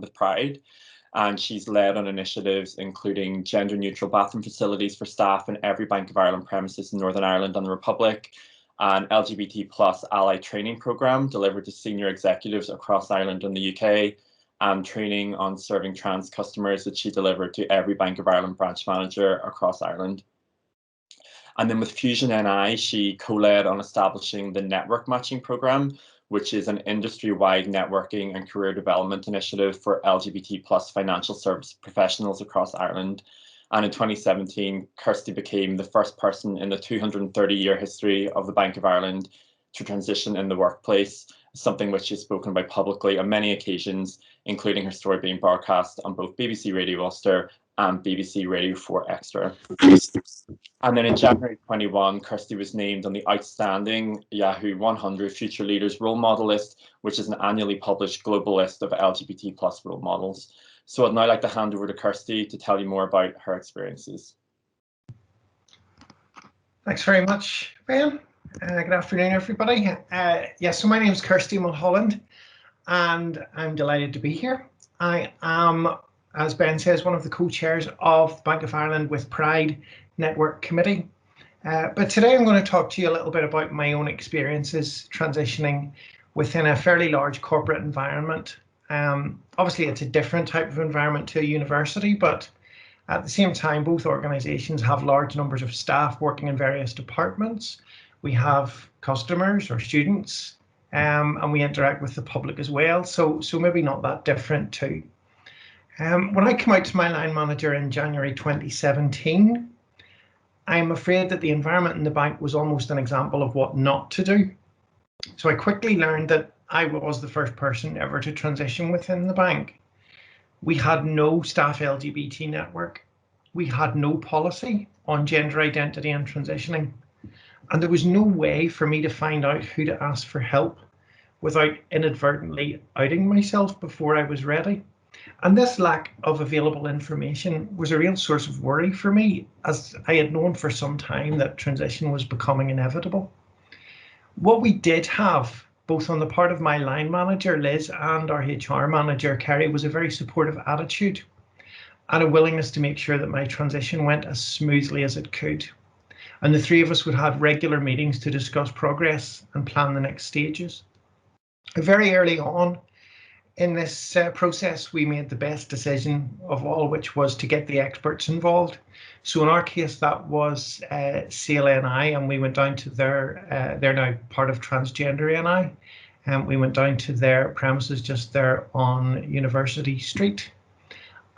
with Pride. And she's led on initiatives including gender neutral bathroom facilities for staff in every Bank of Ireland premises in Northern Ireland and the Republic, an LGBT plus ally training programme delivered to senior executives across Ireland and the UK, and training on serving trans customers that she delivered to every Bank of Ireland branch manager across Ireland. And then with Fusion NI, she co-led on establishing the Network Matching Programme, which is an industry-wide networking and career development initiative for LGBT plus financial service professionals across Ireland. And in 2017, Kirsty became the first person in the 230-year history of the Bank of Ireland to transition in the workplace, something which she's spoken about publicly on many occasions, including her story being broadcast on both BBC Radio Ulster and BBC Radio 4 Extra. And then in January 21, Kirsty was named on the outstanding Yahoo 100 Future Leaders Role Model list, which is an annually published global list of LGBT plus role models. So I'd now like to hand over to Kirsty to tell you more about her experiences. Thanks very much, Ben. Good afternoon, everybody. So my name is Kirsty Mulholland, and I'm delighted to be here. I am, as Ben says, one of the co-chairs of the Bank of Ireland with Pride Network Committee. But today I'm going to talk to you a little bit about my own experiences transitioning within a fairly large corporate environment. Obviously, it's a different type of environment to a university, but at the same time, both organisations have large numbers of staff working in various departments. We have customers or students, and we interact with the public as well. So maybe not that different too. When I came out to my line manager in January 2017, I'm afraid that the environment in the bank was almost an example of what not to do. So I quickly learned that I was the first person ever to transition within the bank. We had no staff LGBT network. We had no policy on gender identity and transitioning. And there was no way for me to find out who to ask for help without inadvertently outing myself before I was ready. And this lack of available information was a real source of worry for me, as I had known for some time that transition was becoming inevitable. What we did have, both on the part of my line manager, Liz, and our HR manager, Kerry, was a very supportive attitude and a willingness to make sure that my transition went as smoothly as it could. And the three of us would have regular meetings to discuss progress and plan the next stages. Very early on in this process, we made the best decision of all, which was to get the experts involved. So in our case, that was CLNI, and we went down to they're now part of Transgender NI, and we went down to their premises just there on University Street.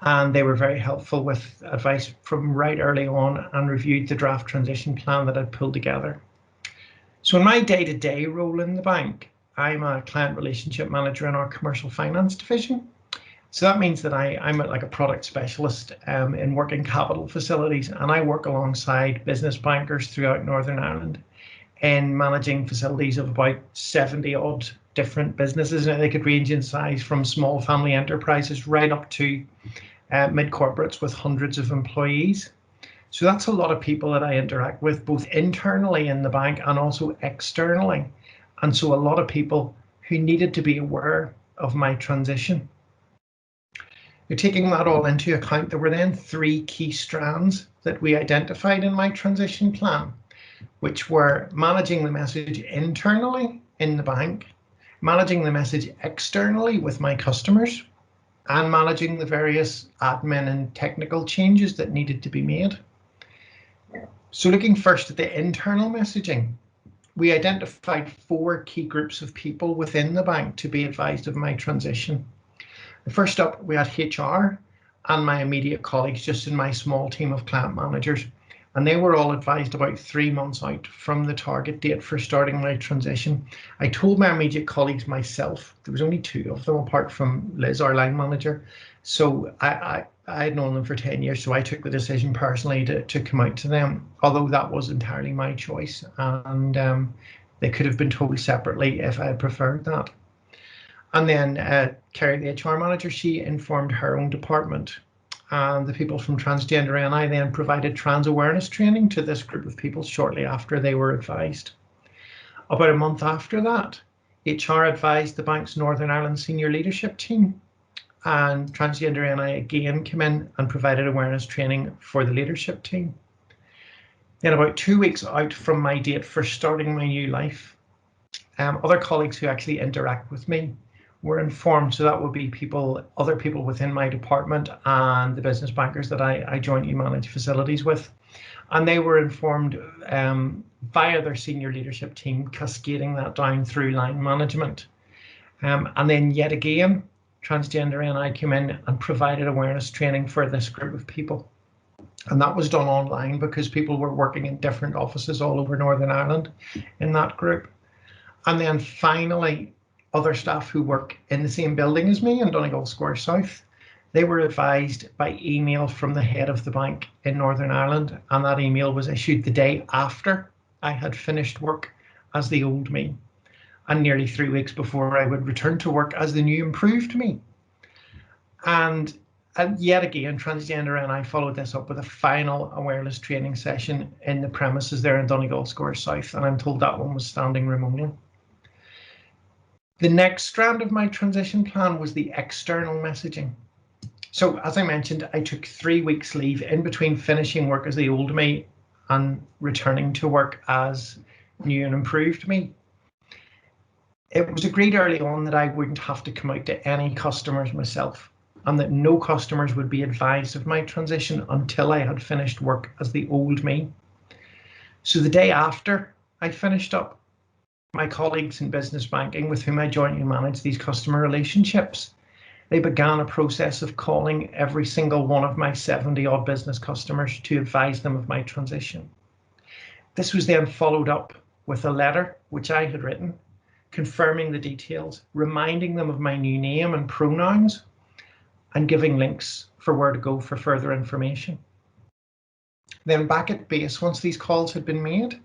And they were very helpful with advice from right early on and reviewed the draft transition plan that I'd pulled together. So in my day-to-day role in the bank, I'm a client relationship manager in our commercial finance division. So that means that I'm like a product specialist in working capital facilities, and I work alongside business bankers throughout Northern Ireland in managing facilities of about 70 odd different businesses. And they could range in size from small family enterprises right up to mid-corporates with hundreds of employees. So that's a lot of people that I interact with, both internally in the bank and also externally. And so a lot of people who needed to be aware of my transition. You're taking that all into account, there were then three key strands that we identified in my transition plan, which were managing the message internally in the bank, managing the message externally with my customers, and managing the various admin and technical changes that needed to be made. So looking first at the internal messaging, we identified four key groups of people within the bank to be advised of my transition. First up, we had HR and my immediate colleagues just in my small team of client managers, and they were all advised about 3 months out from the target date for starting my transition. I told my immediate colleagues myself. There was only two of them apart from Liz, our line manager. So I had known them for 10 years, so I took the decision personally to come out to them, although that was entirely my choice, and they could have been told separately if I had preferred that. And then Kerry, the HR manager, she informed her own department, and the people from Transgender NI then provided trans awareness training to this group of people shortly after they were advised. About a month after that, HR advised the bank's Northern Ireland senior leadership team, and Transgender NI again came in and provided awareness training for the leadership team. Then about 2 weeks out from my date for starting my new life, other colleagues who actually interact with me were informed. So that would be other people within my department and the business bankers that I jointly manage facilities with. And they were informed via their senior leadership team, cascading that down through line management. And then yet again, Transgender NI came in and provided awareness training for this group of people. And that was done online because people were working in different offices all over Northern Ireland in that group. And then finally, other staff who work in the same building as me in Donegal Square South, they were advised by email from the head of the bank in Northern Ireland, and that email was issued the day after I had finished work as the old me, and nearly 3 weeks before I would return to work as the new improved me. And yet again, Transgender and I followed this up with a final awareness training session in the premises there in Donegal Square South, and I'm told that one was standing room only. The next strand of my transition plan was the external messaging. So as I mentioned, I took 3 weeks leave in between finishing work as the old me and returning to work as new and improved me. It was agreed early on that I wouldn't have to come out to any customers myself, and that no customers would be advised of my transition until I had finished work as the old me. So the day after I finished up, my colleagues in business banking with whom I jointly manage these customer relationships, they began a process of calling every single one of my 70 odd business customers to advise them of my transition. This was then followed up with a letter which I had written, confirming the details, reminding them of my new name and pronouns, and giving links for where to go for further information. Then back at base, once these calls had been made,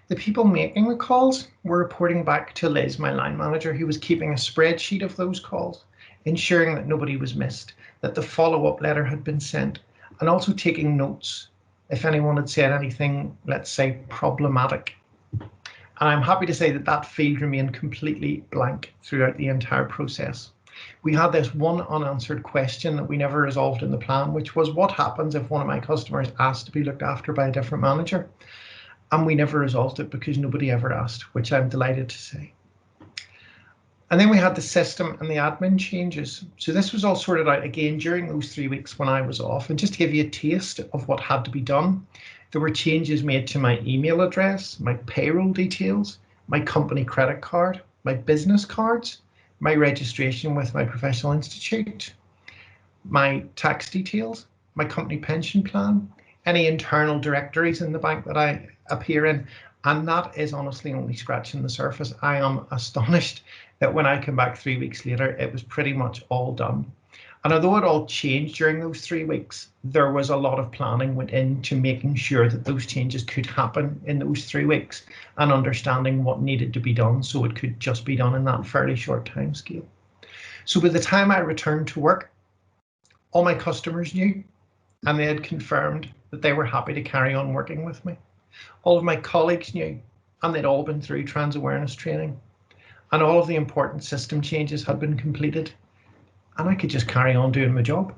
the people making the calls were reporting back to Liz, my line manager, who was keeping a spreadsheet of those calls, ensuring that nobody was missed, that the follow-up letter had been sent, and also taking notes if anyone had said anything, let's say, problematic. And I'm happy to say that that field remained completely blank throughout the entire process. We had this one unanswered question that we never resolved in the plan, which was what happens if one of my customers asked to be looked after by a different manager? And we never resolved it because nobody ever asked, which I'm delighted to say. And then we had the system and the admin changes. So this was all sorted out again during those 3 weeks when I was off. And just to give you a taste of what had to be done, there were changes made to my email address, my payroll details, my company credit card, my business cards, my registration with my professional institute, my tax details, my company pension plan, any internal directories in the bank that I appear in. And that is honestly only scratching the surface. I am astonished that when I came back 3 weeks later, it was pretty much all done. And although it all changed during those 3 weeks, there was a lot of planning went into making sure that those changes could happen in those 3 weeks and understanding what needed to be done so it could just be done in that fairly short time scale. So by the time I returned to work, all my customers knew and they had confirmed that they were happy to carry on working with me. All of my colleagues knew and they'd all been through trans awareness training and all of the important system changes had been completed. And I could just carry on doing my job.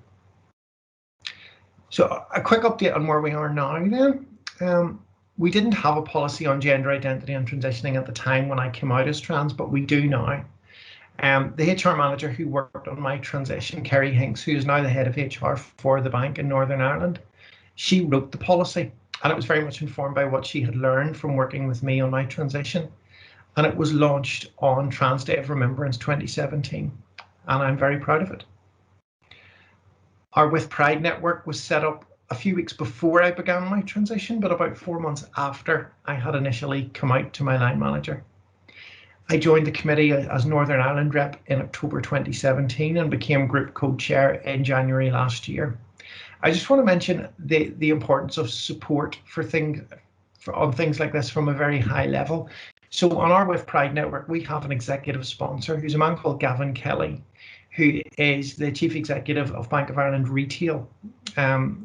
So a quick update on where we are now then. We didn't have a policy on gender identity and transitioning at the time when I came out as trans, but we do now. The HR manager who worked on my transition, Kerry Hinks, who is now the head of HR for the bank in Northern Ireland, she wrote the policy and it was very much informed by what she had learned from working with me on my transition. And it was launched on Trans Day of Remembrance 2017. And I'm very proud of it. Our With Pride network was set up a few weeks before I began my transition, but about 4 months after I had initially come out to my line manager. I joined the committee as Northern Ireland rep in October 2017 and became group co-chair in January last year. I just want to mention the importance of support on things like this from a very high level. So on our With Pride network, we have an executive sponsor who's a man called Gavin Kelly, who is the chief executive of Bank of Ireland Retail.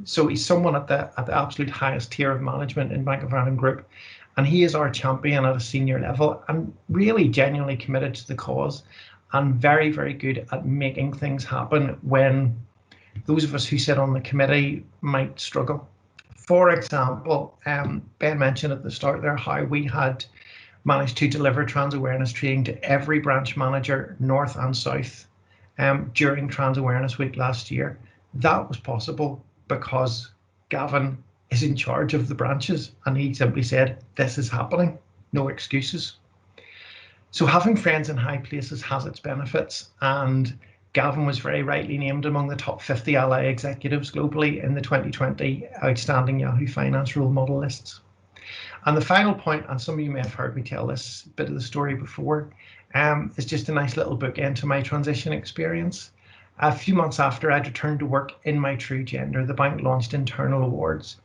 So he's someone at the absolute highest tier of management in Bank of Ireland Group. And he is our champion at a senior level and really genuinely committed to the cause and very, very good at making things happen when those of us who sit on the committee might struggle. For example, Ben mentioned at the start there how we had managed to deliver trans awareness training to every branch manager, north and south, during Trans Awareness Week last year. That was possible because Gavin is in charge of the branches and he simply said, this is happening, no excuses. So having friends in high places has its benefits, and Gavin was very rightly named among the top 50 ally executives globally in the 2020 Outstanding Yahoo Finance Role Model lists. And the final point, and some of you may have heard me tell this bit of the story before, is just a nice little bookend to my transition experience. A few months after I'd returned to work in my true gender, the bank launched internal awards.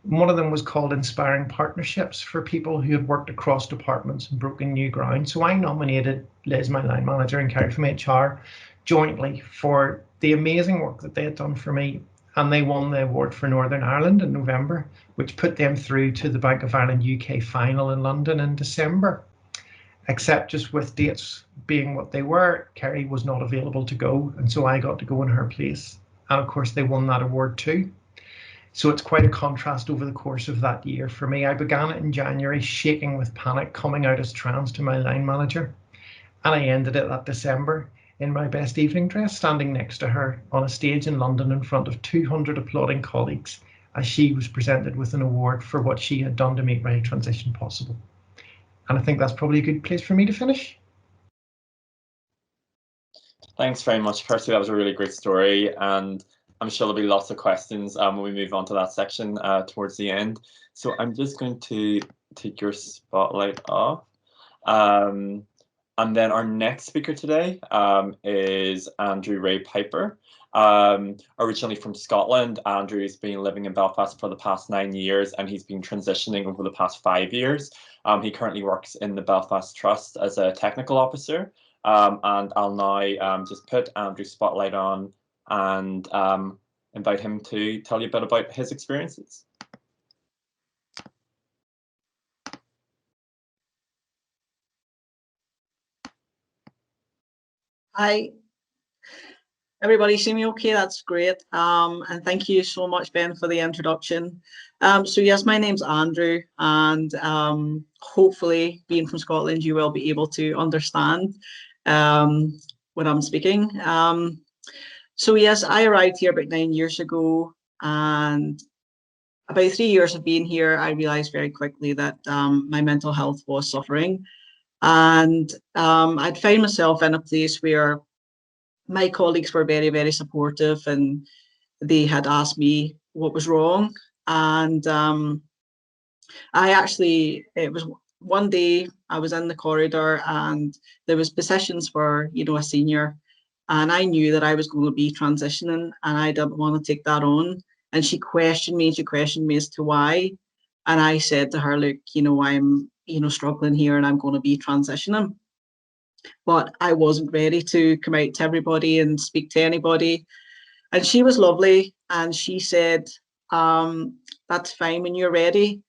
One of them was called Inspiring Partnerships for people who had worked across departments and broken new ground. So I nominated Liz, my line manager, and Kerry from HR jointly for the amazing work that they had done for me. And they won the award for Northern Ireland in November, which put them through to the Bank of Ireland UK final in London in December. Except just with dates being what they were, Kerry was not available to go. And so I got to go in her place. And of course, they won that award too. So it's quite a contrast over the course of that year for me. I began it in January, shaking with panic, coming out as trans to my line manager. And I ended it that December in my best evening dress, standing next to her on a stage in London in front of 200 applauding colleagues as she was presented with an award for what she had done to make my transition possible. And I think that's probably a good place for me to finish. Thanks very much, Kirsty. That was a really great story. And I'm sure there'll be lots of questions when we move on to that section towards the end. So I'm just going to take your spotlight off. And then our next speaker today is Andrew Ray Piper. Originally from Scotland, Andrew's been living in Belfast for the past 9 years, and he's been transitioning over the past 5 years. He currently works in the Belfast Trust as a technical officer. And I'll now just put Andrew's spotlight on and invite him to tell you a bit about his experiences. Hi, everybody, see me okay? That's great. And thank you so much, Ben, for the introduction. So yes, my name's Andrew, and hopefully being from Scotland, you will be able to understand when I'm speaking. So yes, I arrived here about 9 years ago, and about 3 years of being here, I realized very quickly that my mental health was suffering. And I'd find myself in a place where my colleagues were very, very supportive, and they had asked me what was wrong. And it was one day I was in the corridor and there was positions for, a senior, and I knew that I was going to be transitioning and I didn't want to take that on. And she questioned me as to why. And I said to her, look, I'm, struggling here and I'm going to be transitioning. But I wasn't ready to come out to everybody and speak to anybody. And she was lovely. And she said, that's fine. When you're ready,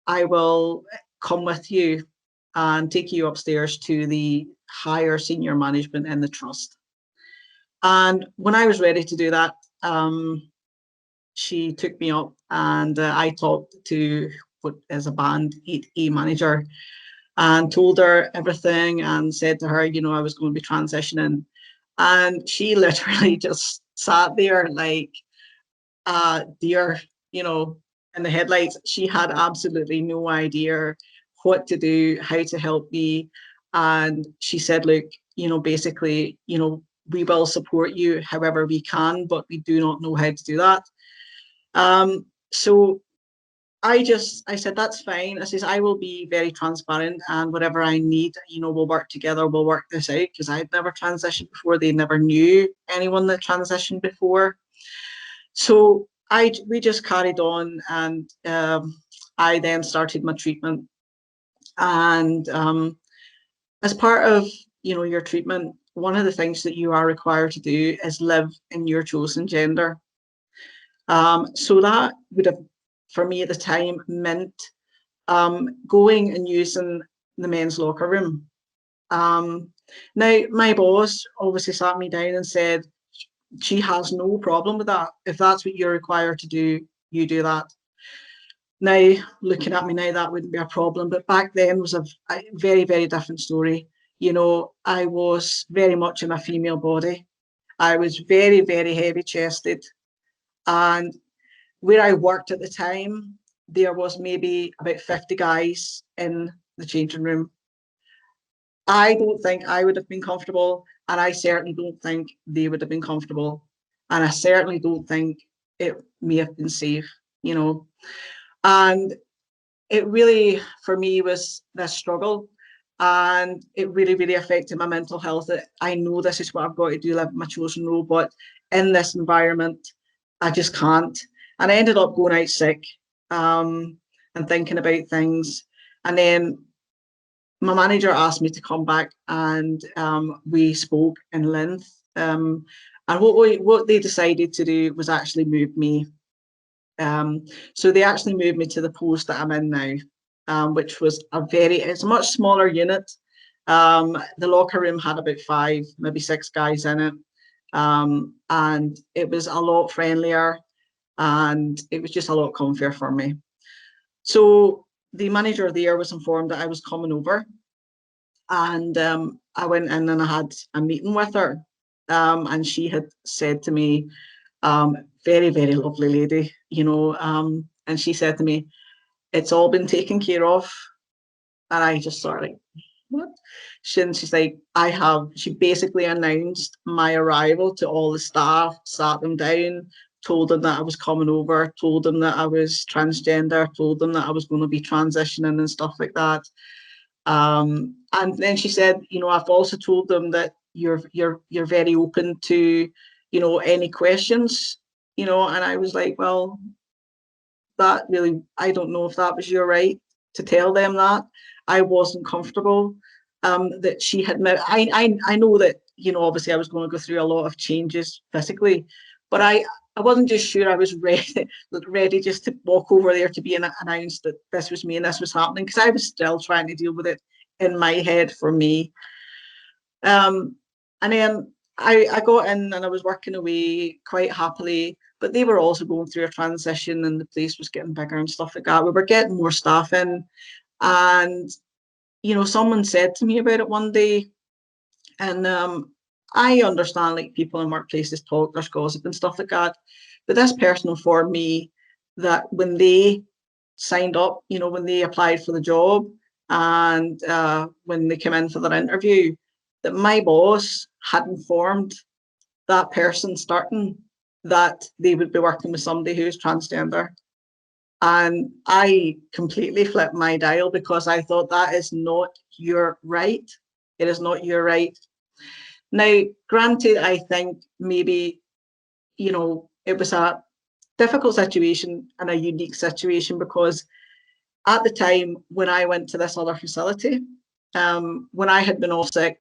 I will come with you and take you upstairs to the higher senior management in the trust. And when I was ready to do that, she took me up and I talked to what is a band 8E manager and told her everything and said to her, I was going to be transitioning. And she literally just sat there like deer, in the headlights. She had absolutely no idea what to do, how to help me. And she said, look, basically, we will support you however we can, but we do not know how to do that. So I said, that's fine. I says, I will be very transparent, and whatever I need, we'll work together, we'll work this out, because I'd never transitioned before. They never knew anyone that transitioned before. So we just carried on, and I then started my treatment. And as part of, your treatment, one of the things that you are required to do is live in your chosen gender. So that would have, for me at the time, meant going and using the men's locker room. Now, my boss obviously sat me down and said, she has no problem with that. If that's what you're required to do, you do that. Now, looking at me now, that wouldn't be a problem. But back then was a very, very different story. You know, I was very much in a female body. I was very, very heavy chested. And where I worked at the time, there was maybe about 50 guys in the changing room. I don't think I would have been comfortable, and I certainly don't think they would have been comfortable. And I certainly don't think it may have been safe, you know. And it really, for me, was this struggle. And it really, really affected my mental health. I know this is what I've got to do, live my chosen role, but in this environment, I just can't. And I ended up going out sick and thinking about things. And then my manager asked me to come back, and we spoke in length. And what they decided to do was actually move me. So they actually moved me to the post that I'm in now, which was it's a much smaller unit. The locker room had about 5, maybe 6 guys in it. And it was a lot friendlier, and it was just a lot comfier for me. So the manager there was informed that I was coming over, and I went in and I had a meeting with her, and she had said to me, very, very lovely lady, you know, and she said to me, it's all been taken care of. And I just sort of like, what? She's like, she basically announced my arrival to all the staff, sat them down, told them that I was coming over, told them that I was transgender, told them that I was going to be transitioning and stuff like that. And then she said, you know, I've also told them that you're very open to, you know, any questions, you know. And I was like, well, that really, I don't know if that was your right to tell them that. I wasn't comfortable that she had met. I know that, you know, obviously I was going to go through a lot of changes physically, but I wasn't just sure I was ready just to walk over there to be announced that this was me and this was happening, because I was still trying to deal with it in my head for me. And then I got in and I was working away quite happily, but they were also going through a transition and the place was getting bigger and stuff like that. We were getting more staff in, and, you know, someone said to me about it one day, and I understand, like, people in workplaces talk, there's gossip and stuff like that, but this person informed me that when they signed up, you know, when they applied for the job and when they came in for their interview, that my boss had informed that person starting that they would be working with somebody who's transgender. And I completely flipped my dial, because I thought, that is not your right. It is not your right. Now, granted, I think maybe, you know, it was a difficult situation and a unique situation, because at the time when I went to this other facility, when I had been off sick,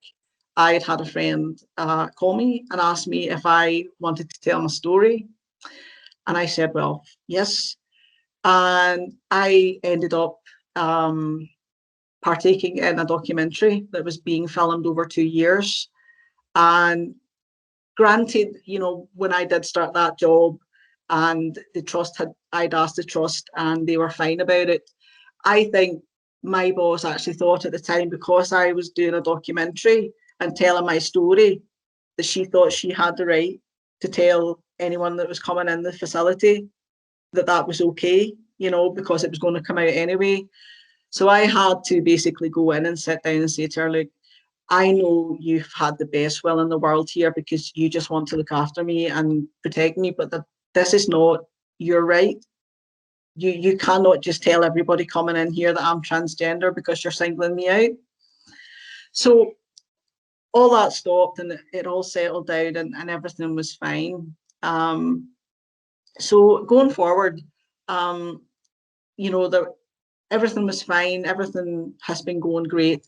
I had had a friend call me and ask me if I wanted to tell my story. And I said, well, yes. And I ended up partaking in a documentary that was being filmed over 2 years. And granted, you know, when I did start that job and the trust I'd asked the trust and they were fine about it, I think my boss actually thought at the time, because I was doing a documentary and telling my story, that she thought she had the right to tell anyone that was coming in the facility that that was okay, you know, because it was going to come out anyway. So I had to basically go in and sit down and say to her, like, I know you've had the best will in the world here because you just want to look after me and protect me, but this is not your right. You cannot just tell everybody coming in here that I'm transgender because you're singling me out. So all that stopped and it all settled down and everything was fine. So going forward, you know, everything was fine. Everything has been going great.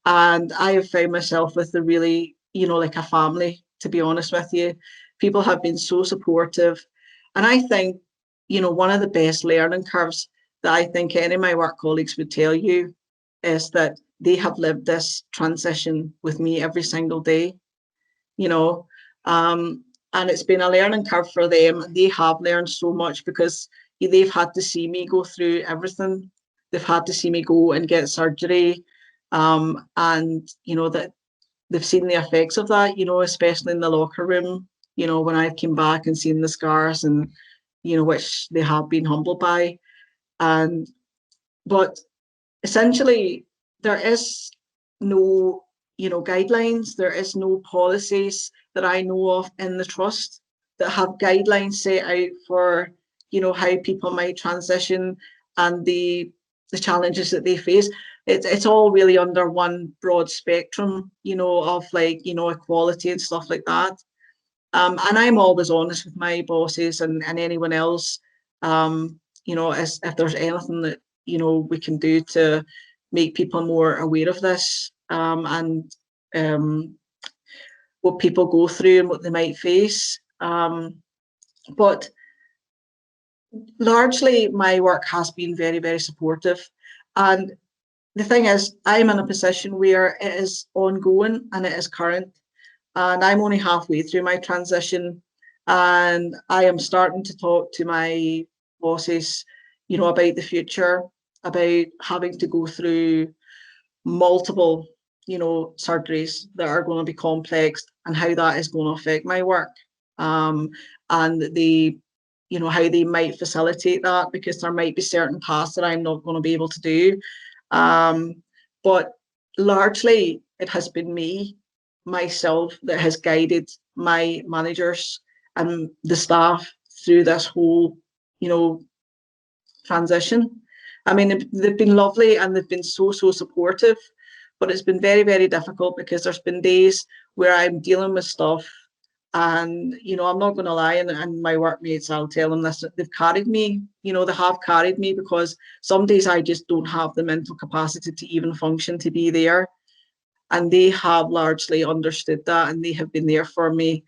And I have found myself with a really, you know, like a family, to be honest with you. People have been so supportive. And I think, you know, one of the best learning curves that I think any of my work colleagues would tell you is that they have lived this transition with me every single day, you know, and it's been a learning curve for them. They have learned so much because they've had to see me go through everything. They've had to see me go and get surgery, and you know that they've seen the effects of that, you know, especially in the locker room, you know, when I came back and seen the scars, and you know, which they have been humbled by. And but essentially there is no, you know, guidelines, there is no policies that I know of in the trust that have guidelines set out for, you know, how people might transition and the challenges that they face. It's all really under one broad spectrum, you know, of like, you know, equality and stuff like that. And I'm always honest with my bosses and anyone else, you know, as if there's anything that, you know, we can do to make people more aware of this, and what people go through and what they might face. But largely my work has been very, very supportive. And the thing is, I'm in a position where it is ongoing and it is current. And I'm only halfway through my transition, and I am starting to talk to my bosses, you know, about the future, about having to go through multiple, you know, surgeries that are going to be complex and how that is going to affect my work, and the, you know, how they might facilitate that, because there might be certain tasks that I'm not going to be able to do. But largely it has been myself that has guided my managers and the staff through this whole, you know, transition. I mean, they've been lovely and they've been so supportive, but it's been very, very difficult because there's been days where I'm dealing with stuff, and, you know, I'm not going to lie, and my workmates, I'll tell them this, they've carried me, you know, they have carried me, because some days I just don't have the mental capacity to even function, to be there. And they have largely understood that, and they have been there for me.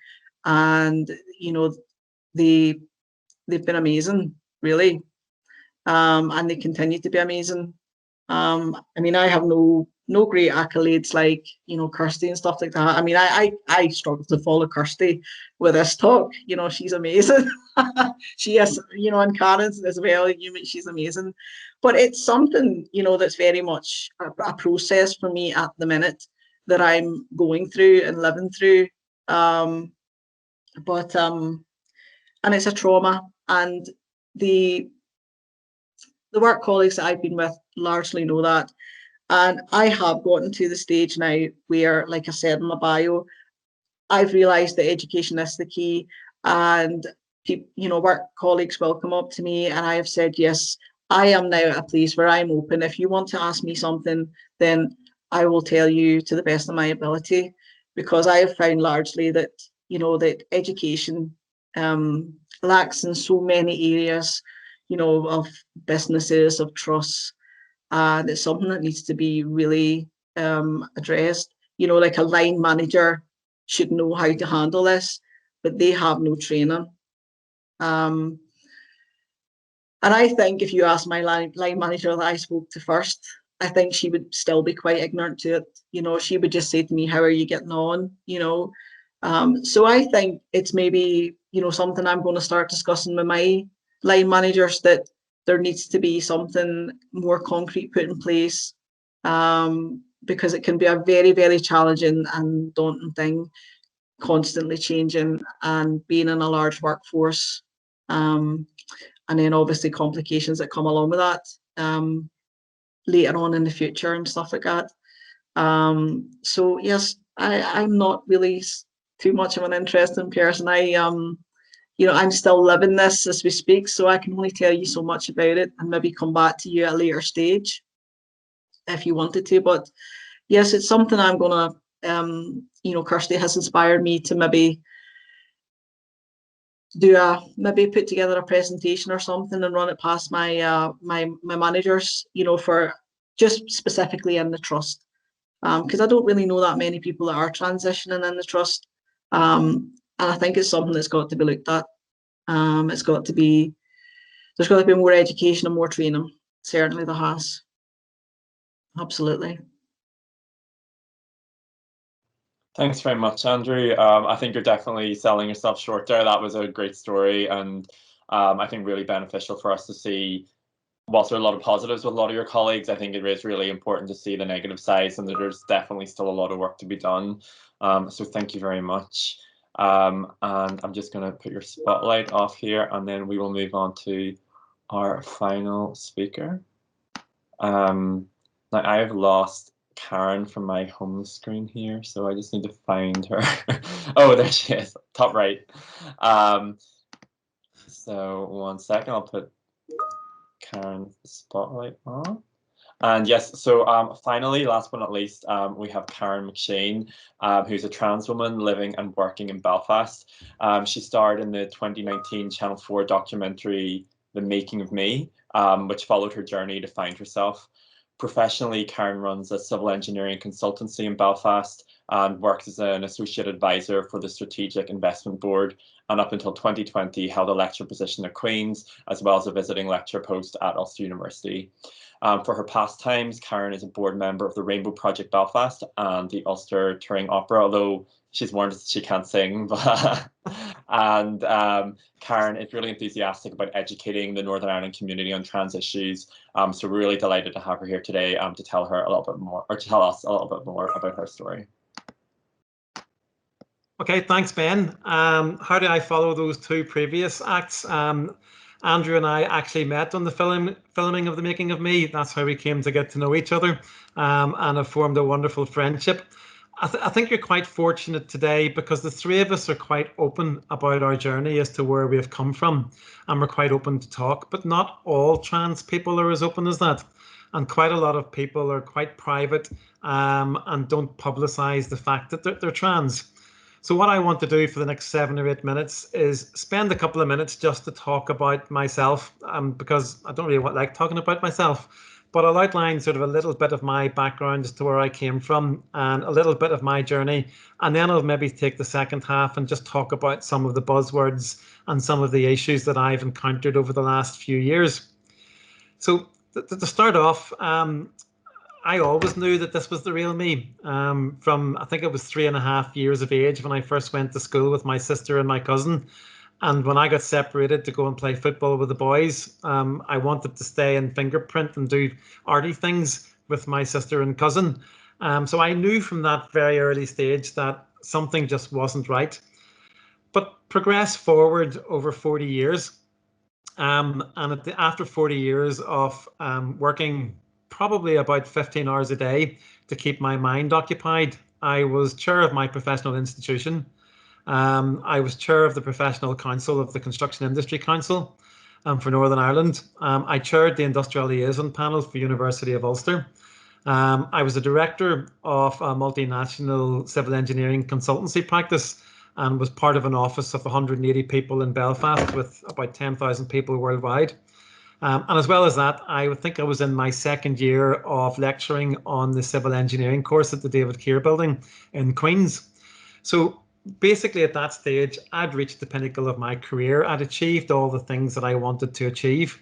And, you know, they've been amazing, really. And they continue to be amazing. I mean, I have no great accolades like, you know, Kirsty and stuff like that. I mean, I struggle to follow Kirsty with this talk. You know, she's amazing. She is, you know, and Karen as well. She's amazing. But it's something, you know, that's very much a process for me at the minute that I'm going through and living through. And it's a trauma, and the work colleagues that I've been with largely know that. And I have gotten to the stage now where, like I said in my bio, I've realised that education is the key, and people, you know, work colleagues will come up to me, and I have said, yes, I am now at a place where I'm open. If you want to ask me something, then I will tell you to the best of my ability, because I have found largely that, you know, that education lacks in so many areas, you know, of businesses, of trusts, and it's something that needs to be really addressed. You know, like a line manager should know how to handle this, but they have no training. And I think if you ask my line manager that I spoke to first, I think she would still be quite ignorant to it. You know, she would just say to me, how are you getting on? You know, so I think it's maybe, you know, something I'm going to start discussing with my line managers, that there needs to be something more concrete put in place, because it can be a very, very challenging and daunting thing, constantly changing and being in a large workforce, and then obviously complications that come along with that later on in the future and stuff like that. So yes, I'm not really too much of an interesting person. You know, I'm still living this as we speak, so I can only tell you so much about it, and maybe come back to you at a later stage if you wanted to. But yes, it's something I'm gonna, you know, Kirsty has inspired me to maybe maybe put together a presentation or something and run it past my my managers, you know, for just specifically in the trust, because I don't really know that many people that are transitioning in the trust, and I think it's something that's got to be looked at. It's got to be, there's got to be more education and more training. Certainly there has. Absolutely. Thanks very much, Andrew. I think you're definitely selling yourself short there. That was a great story, and I think really beneficial for us to see. Whilst there are a lot of positives with a lot of your colleagues, I think it is really important to see the negative sides, and that there's definitely still a lot of work to be done. So thank you very much. And I'm just going to put your spotlight off here, and then we will move on to our final speaker. Now I have lost Karen from my home screen here, so I just need to find her. Oh, there she is, top right. So 1 second, I'll put Karen's spotlight on. And yes, so finally, last but not least, we have Karen McShane, who's a trans woman living and working in Belfast. She starred in the 2019 Channel 4 documentary, The Making of Me, which followed her journey to find herself. Professionally, Karen runs a civil engineering consultancy in Belfast and works as an associate advisor for the Strategic Investment Board, and up until 2020 held a lecture position at Queen's, as well as a visiting lecture post at Ulster University. For her pastimes, Karen is a board member of the Rainbow Project Belfast and the Ulster Touring Opera, although she's warned us she can't sing. And Karen is really enthusiastic about educating the Northern Ireland community on trans issues. So we're really delighted to have her here today to tell her a little bit more, or to tell us a little bit more about her story. Okay, thanks, Ben. How do I follow those two previous acts? Andrew and I actually met on the filming of The Making of Me. That's how we came to get to know each other and have formed a wonderful friendship. I think you're quite fortunate today because the three of us are quite open about our journey as to where we have come from, and we're quite open to talk, but not all trans people are as open as that. And quite a lot of people are quite private and don't publicize the fact that they're trans. So what I want to do for the next 7 or 8 minutes is spend a couple of minutes just to talk about myself, because I don't really like talking about myself, but I'll outline sort of a little bit of my background as to where I came from and a little bit of my journey. And then I'll maybe take the second half and just talk about some of the buzzwords and some of the issues that I've encountered over the last few years. So to start off, I always knew that this was the real me. From I think it was 3.5 years of age when I first went to school with my sister and my cousin. And when I got separated to go and play football with the boys, I wanted to stay in fingerprint and do arty things with my sister and cousin. So I knew from that very early stage that something just wasn't right. But progress forward over 40 years. And after 40 years of working probably about 15 hours a day to keep my mind occupied, I was chair of my professional institution. I was chair of the Professional Council of the Construction Industry Council for Northern Ireland. I chaired the Industrial Liaison Panel for University of Ulster. I was a director of a multinational civil engineering consultancy practice and was part of an office of 180 people in Belfast with about 10,000 people worldwide. And as well as that, I would think I was in my second year of lecturing on the civil engineering course at the David Keir building in Queen's. So basically at that stage, I'd reached the pinnacle of my career. I'd achieved all the things that I wanted to achieve,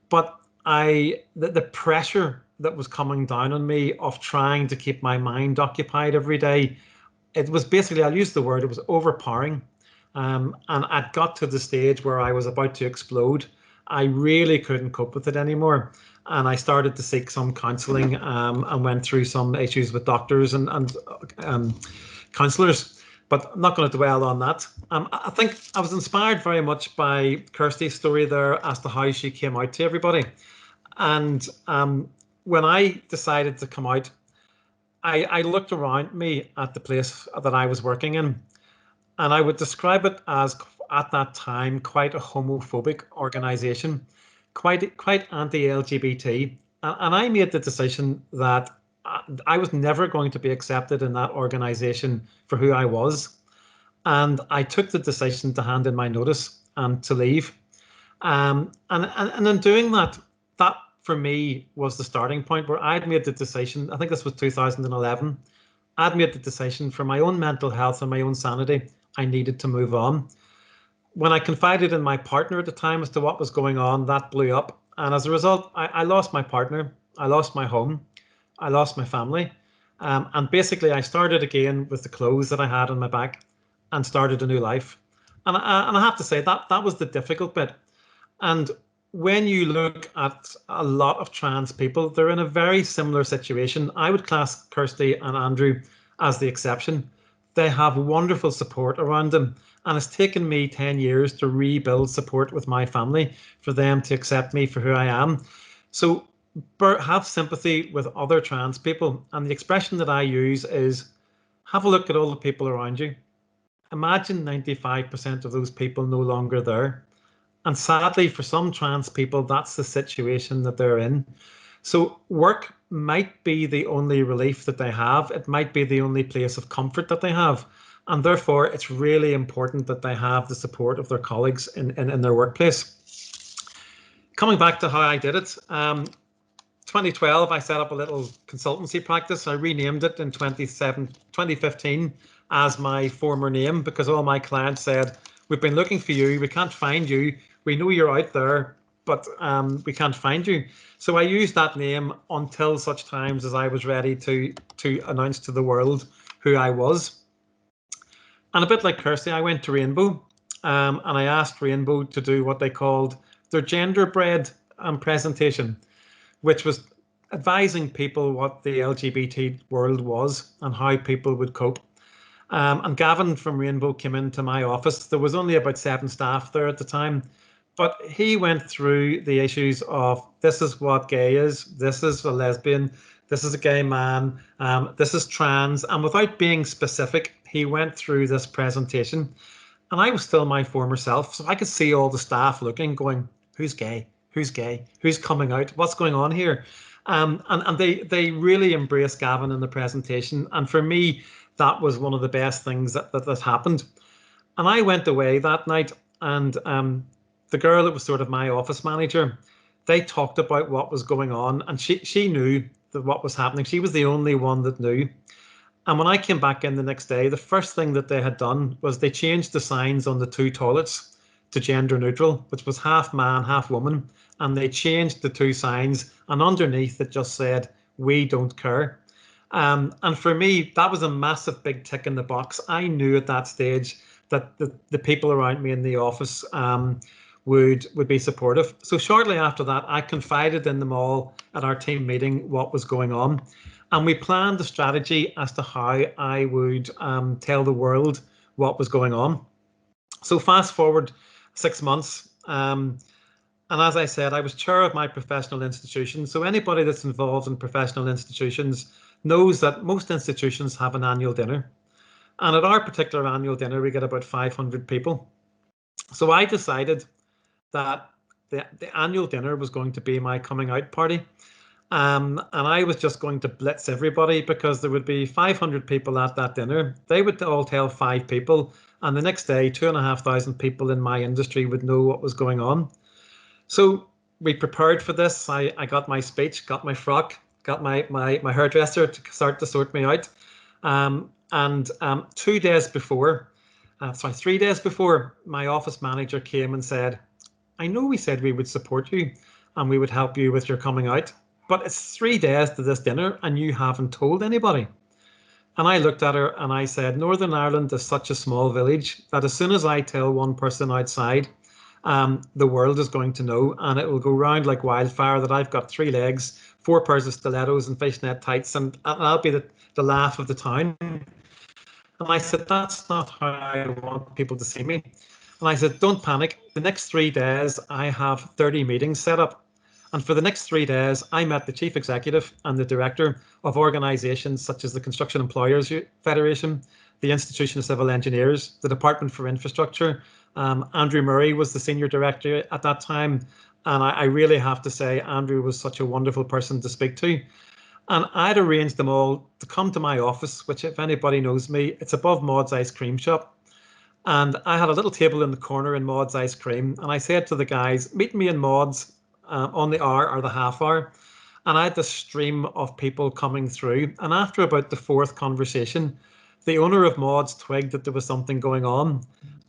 but the pressure that was coming down on me of trying to keep my mind occupied every day, it was basically, I'll use the word, it was overpowering. And I'd got to the stage where I was about to explode. I really couldn't cope with it anymore. And I started to seek some counselling and went through some issues with doctors and counsellors, but I'm not going to dwell on that. I think I was inspired very much by Kirsty's story there as to how she came out to everybody. And when I decided to come out, I looked around me at the place that I was working in, and I would describe it as, at that time, quite a homophobic organisation, quite anti-LGBT. And I made the decision that I was never going to be accepted in that organisation for who I was. And I took the decision to hand in my notice and to leave. And in doing that, that for me was the starting point where I'd made the decision. I think this was 2011. I'd made the decision for my own mental health and my own sanity. I needed to move on. When I confided in my partner at the time as to what was going on, that blew up. And as a result, I lost my partner. I lost my home. I lost my family. And basically, I started again with the clothes that I had on my back and started a new life. And I have to say that was the difficult bit. And when you look at a lot of trans people, they're in a very similar situation. I would class Kirsty and Andrew as the exception. They have wonderful support around them. And it's taken me 10 years to rebuild support with my family for them to accept me for who I am. So have sympathy with other trans people. And the expression that I use is have a look at all the people around you. Imagine 95% of those people no longer there. And sadly, for some trans people, that's the situation that they're in. So work might be the only relief that they have. It might be the only place of comfort that they have. And therefore, it's really important that they have the support of their colleagues in their workplace. Coming back to how I did it, 2012, I set up a little consultancy practice. I renamed it in 2015 as my former name because all my clients said, we've been looking for you, we can't find you. We know you're out there, but we can't find you. So I used that name until such times as I was ready to announce to the world who I was. And a bit like Kirsty, I went to Rainbow and I asked Rainbow to do what they called their genderbread presentation, which was advising people what the LGBT world was and how people would cope. And Gavin from Rainbow came into my office. There was only about 7 staff there at the time, but he went through the issues of this is what gay is, this is a lesbian, this is a gay man, this is trans, and without being specific, he went through this presentation. And I was still my former self, so I could see all the staff looking, going, who's gay? Who's gay? Who's coming out? What's going on here? And they really embraced Gavin in the presentation. And for me, that was one of the best things that happened. And I went away that night, and the girl that was sort of my office manager, they talked about what was going on, and she knew that what was happening. She was the only one that knew. And when I came back in the next day, the first thing that they had done was they changed the signs on the 2 toilets to gender neutral, which was half man, half woman. And they changed the 2 signs, and underneath it just said, we don't care. And for me, that was a massive big tick in the box. I knew at that stage that the people around me in the office would be supportive. So shortly after that, I confided in them all at our team meeting what was going on. And we planned a strategy as to how I would tell the world what was going on. So fast forward 6 months. And as I said, I was chair of my professional institution. So anybody that's involved in professional institutions knows that most institutions have an annual dinner. And at our particular annual dinner, we get about 500 people. So I decided that the annual dinner was going to be my coming out party. And I was just going to blitz everybody because there would be 500 people at that dinner. They would all tell 5 people. And the next day, 2,500 people in my industry would know what was going on. So we prepared for this. I got my speech, got my frock, got my hairdresser to start to sort me out. 3 days before, my office manager came and said, I know we said we would support you and we would help you with your coming out, but it's 3 days to this dinner and you haven't told anybody. And I looked at her and I said, Northern Ireland is such a small village that as soon as I tell one person outside, the world is going to know, and it will go round like wildfire that I've got 3 legs, 4 pairs of stilettos and fishnet tights, and I'll be the laugh of the town. And I said, that's not how I want people to see me. And I said, don't panic. The next 3 days, I have 30 meetings set up. And for the next 3 days, I met the chief executive and the director of organisations such as the Construction Employers Federation, the Institution of Civil Engineers, the Department for Infrastructure. Andrew Murray was the senior director at that time. And I really have to say, Andrew was such a wonderful person to speak to. And I'd arranged them all to come to my office, which if anybody knows me, it's above Maud's Ice Cream Shop. And I had a little table in the corner in Maud's Ice Cream. And I said to the guys, meet me in Maud's on the hour or the half hour. And I had this stream of people coming through. And after about the 4th conversation, the owner of Maud's twigged that there was something going on.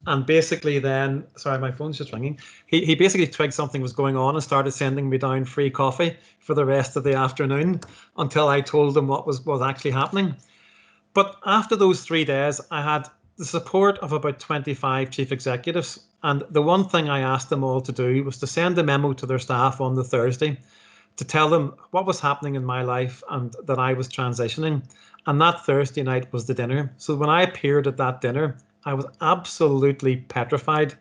And basically then, sorry, my phone's just ringing. He basically twigged something was going on and started sending me down free coffee for the rest of the afternoon until I told him what was actually happening. But after those 3 days, I had the support of about 25 chief executives. And the one thing I asked them all to do was to send a memo to their staff on the Thursday to tell them what was happening in my life and that I was transitioning. And that Thursday night was the dinner. So when I appeared at that dinner, I was absolutely petrified.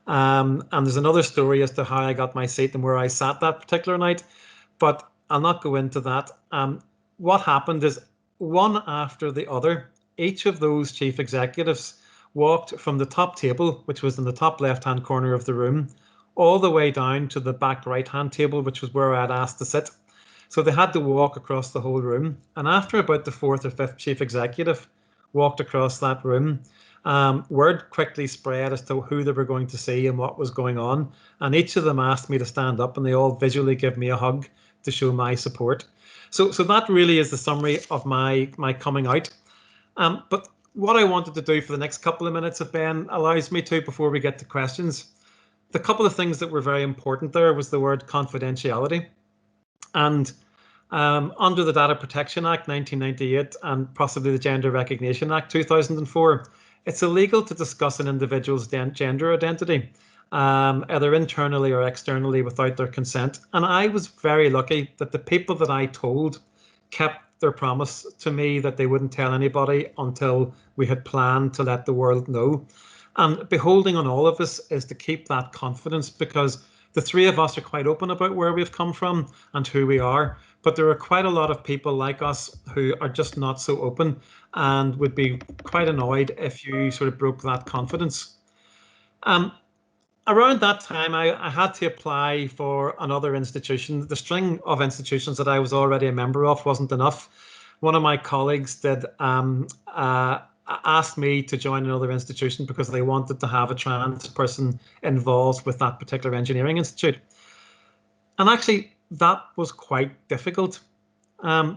And there's another story as to how I got my seat and where I sat that particular night, but I'll not go into that. What happened is, one after the other, each of those chief executives walked from the top table, which was in the top left-hand corner of the room, all the way down to the back right-hand table, which was where I'd asked to sit. So they had to walk across the whole room. And after about the 4th or 5th chief executive walked across that room, word quickly spread as to who they were going to see and what was going on. And each of them asked me to stand up, and they all visually give me a hug to show my support. So that really is the summary of my coming out. But what I wanted to do for the next couple of minutes, if Ben allows me to, before we get to questions, the couple of things that were very important there was the word confidentiality. And under the Data Protection Act 1998 and possibly the Gender Recognition Act 2004, it's illegal to discuss an individual's gender identity, either internally or externally, without their consent. And I was very lucky that the people that I told kept their promise to me that they wouldn't tell anybody until we had planned to let the world know. And beholding on all of us is to keep that confidence, because the three of us are quite open about where we've come from and who we are. But there are quite a lot of people like us who are just not so open and would be quite annoyed if you sort of broke that confidence. Around that time, I had to apply for another institution. The string of institutions that I was already a member of wasn't enough. One of my colleagues did asked me to join another institution because they wanted to have a trans person involved with that particular engineering institute. And actually, that was quite difficult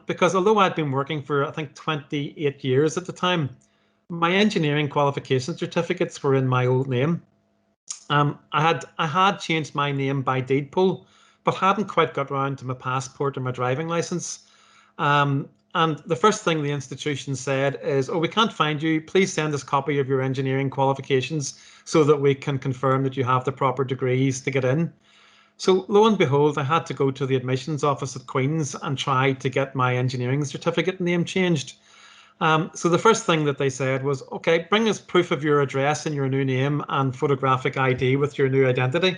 because although I'd been working for, I think, 28 years at the time, my engineering qualification certificates were in my old name. I had changed my name by deed poll, but hadn't quite got around to my passport or my driving license. And the first thing the institution said is, "Oh, we can't find you. Please send us a copy of your engineering qualifications so that we can confirm that you have the proper degrees to get in." So lo and behold, I had to go to the admissions office at Queen's and try to get my engineering certificate name changed. So the first thing that they said was, "Okay, bring us proof of your address and your new name and photographic ID with your new identity."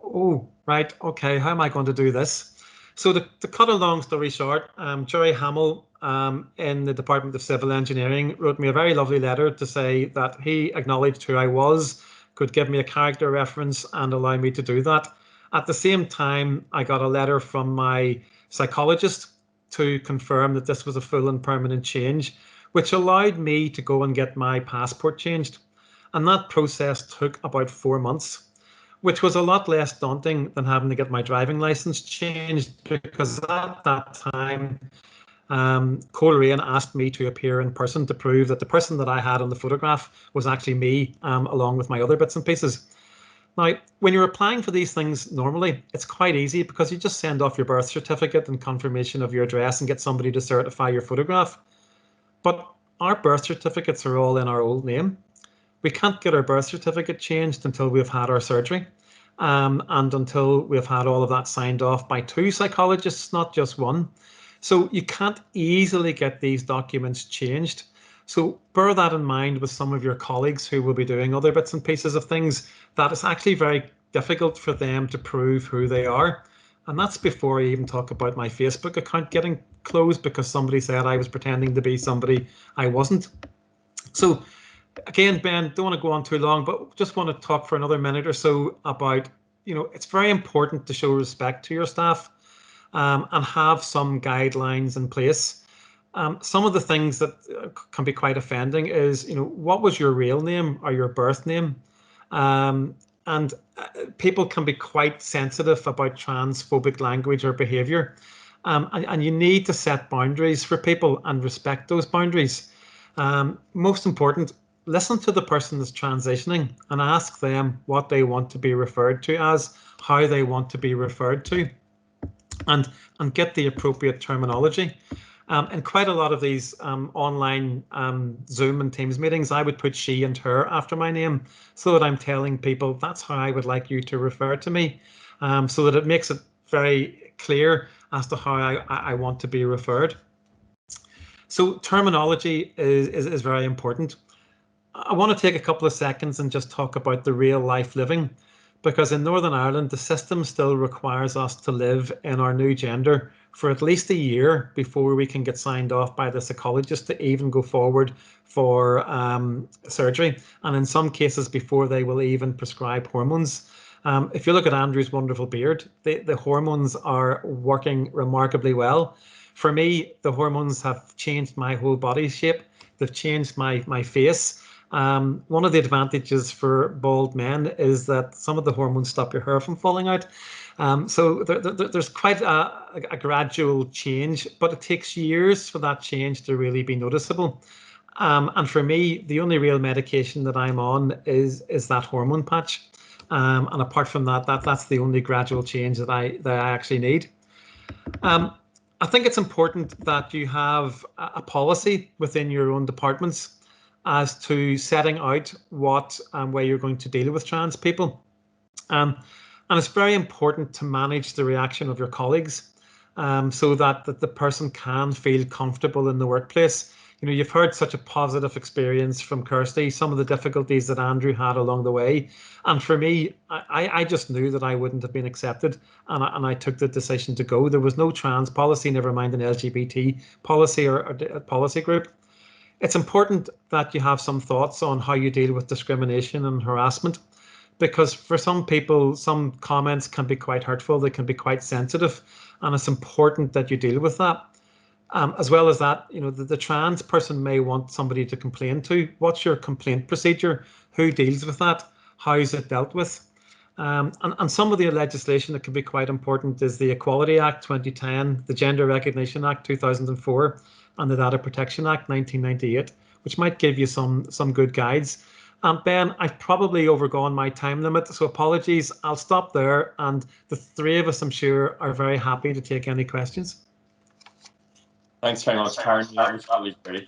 Oh, right. Okay, how am I going to do this? So to cut a long story short, Jerry Hamill in the Department of Civil Engineering wrote me a very lovely letter to say that he acknowledged who I was, could give me a character reference and allow me to do that. At the same time, I got a letter from my psychologist to confirm that this was a full and permanent change, which allowed me to go and get my passport changed. And that process took about 4 months, which was a lot less daunting than having to get my driving license changed, because at that time, Coleraine asked me to appear in person to prove that the person that I had on the photograph was actually me, along with my other bits and pieces. Now, when you're applying for these things normally, it's quite easy because you just send off your birth certificate and confirmation of your address and get somebody to certify your photograph. But our birth certificates are all in our old name. We can't get our birth certificate changed until we've had our surgery, and until we've had all of that signed off by 2 psychologists, not just 1. So you can't easily get these documents changed. So bear that in mind with some of your colleagues who will be doing other bits and pieces of things, that it's actually very difficult for them to prove who they are. And that's before I even talk about my Facebook account getting closed because somebody said I was pretending to be somebody I wasn't. So again, Ben, don't want to go on too long, but just want to talk for another minute or so about, it's very important to show respect to your staff and have some guidelines in place. Some of the things that can be quite offending is, what was your real name or your birth name? And people can be quite sensitive about transphobic language or behavior. And you need to set boundaries for people and respect those boundaries. Most important, listen to the person that's transitioning and ask them what they want to be referred to as, how they want to be referred to, and get the appropriate terminology. In quite a lot of these online Zoom and Teams meetings, I would put she and her after my name so that I'm telling people that's how I would like you to refer to me, so that it makes it very clear as to how I want to be referred. So terminology is very important. I want to take a couple of seconds and just talk about the real life living, because in Northern Ireland, the system still requires us to live in our new gender for at least a year before we can get signed off by the psychologist to even go forward for surgery, and in some cases before they will even prescribe hormones. If you look at Andrew's wonderful beard, the hormones are working remarkably well. For me, the hormones have changed my whole body shape. They've changed my face. One of the advantages for bald men is that some of the hormones stop your hair from falling out. So there's quite a gradual change, but it takes years for that change to really be noticeable. And for me, the only real medication that I'm on is that hormone patch. And apart from that, that's the only gradual change that I actually need. I think it's important that you have a policy within your own departments as to setting out what way you're going to deal with trans people. And it's very important to manage the reaction of your colleagues so that the person can feel comfortable in the workplace. You know, you've heard such a positive experience from Kirsty, some of the difficulties that Andrew had along the way. And for me, I just knew that I wouldn't have been accepted, and I took the decision to go. There was no trans policy, never mind an LGBT policy or a policy group. It's important that you have some thoughts on how you deal with discrimination and harassment, because for some people, some comments can be quite hurtful, they can be quite sensitive, and it's important that you deal with that. As well as that, you know, the trans person may want somebody to complain to. What's your complaint procedure? Who deals with that? How is it dealt with? And some of the legislation that can be quite important is the Equality Act 2010, the Gender Recognition Act 2004, and the Data Protection Act 1998, which might give you some good guides. Ben, I've probably overgone my time limit, so apologies. I'll stop there, and the three of us, I'm sure, are very happy to take any questions. Thanks very much, Karen. That was really great.